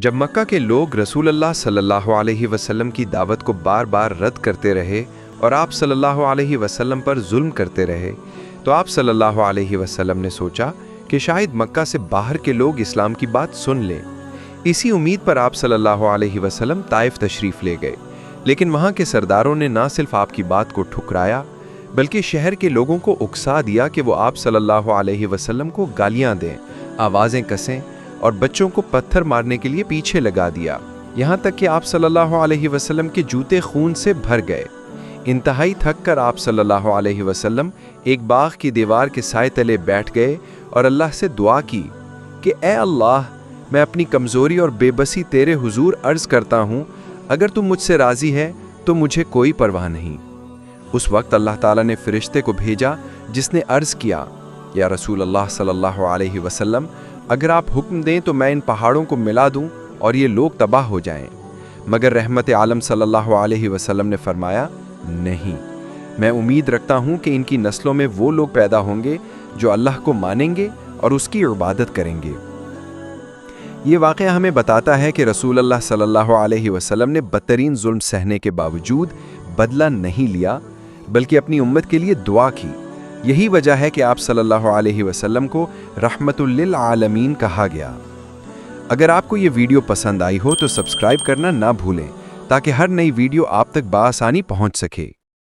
جب مکہ کے لوگ رسول اللہ صلی اللہ علیہ وسلم کی دعوت کو بار بار رد کرتے رہے اور آپ صلی اللہ علیہ وسلم پر ظلم کرتے رہے تو آپ صلی اللہ علیہ وسلم نے سوچا کہ شاید مکہ سے باہر کے لوگ اسلام کی بات سن لیں۔ اسی امید پر آپ صلی اللہ علیہ وسلم طائف تشریف لے گئے، لیکن وہاں کے سرداروں نے نہ صرف آپ کی بات کو ٹھکرایا بلکہ شہر کے لوگوں کو اکسا دیا کہ وہ آپ صلی اللہ علیہ وسلم کو گالیاں دیں، آوازیں کسیں اور بچوں کو پتھر مارنے کے لیے پیچھے لگا دیا، یہاں تک کہ آپ صلی اللہ علیہ وسلم کے جوتے خون سے بھر گئے۔ انتہائی تھک کر آپ صلی اللہ علیہ وسلم ایک باغ کی دیوار کے سائے تلے بیٹھ گئے اور اللہ سے دعا کی کہ اے اللہ، میں اپنی کمزوری اور بے بسی تیرے حضور عرض کرتا ہوں، اگر تم مجھ سے راضی ہے تو مجھے کوئی پرواہ نہیں۔ اس وقت اللہ تعالیٰ نے فرشتے کو بھیجا جس نے عرض کیا، یا رسول اللہ صلی اللہ علیہ وسلم، اگر آپ حکم دیں تو میں ان پہاڑوں کو ملا دوں اور یہ لوگ تباہ ہو جائیں۔ مگر رحمت عالم صلی اللہ علیہ وسلم نے فرمایا، نہیں، میں امید رکھتا ہوں کہ ان کی نسلوں میں وہ لوگ پیدا ہوں گے جو اللہ کو مانیں گے اور اس کی عبادت کریں گے۔ یہ واقعہ ہمیں بتاتا ہے کہ رسول اللہ صلی اللہ علیہ وسلم نے بدترین ظلم سہنے کے باوجود بدلہ نہیں لیا بلکہ اپنی امت کے لیے دعا کی۔ یہی وجہ ہے کہ آپ صلی اللہ علیہ وسلم کو رحمت للعالمین کہا گیا۔ اگر آپ کو یہ ویڈیو پسند آئی ہو تو سبسکرائب کرنا نہ بھولیں تاکہ ہر نئی ویڈیو آپ تک بآسانی پہنچ سکے۔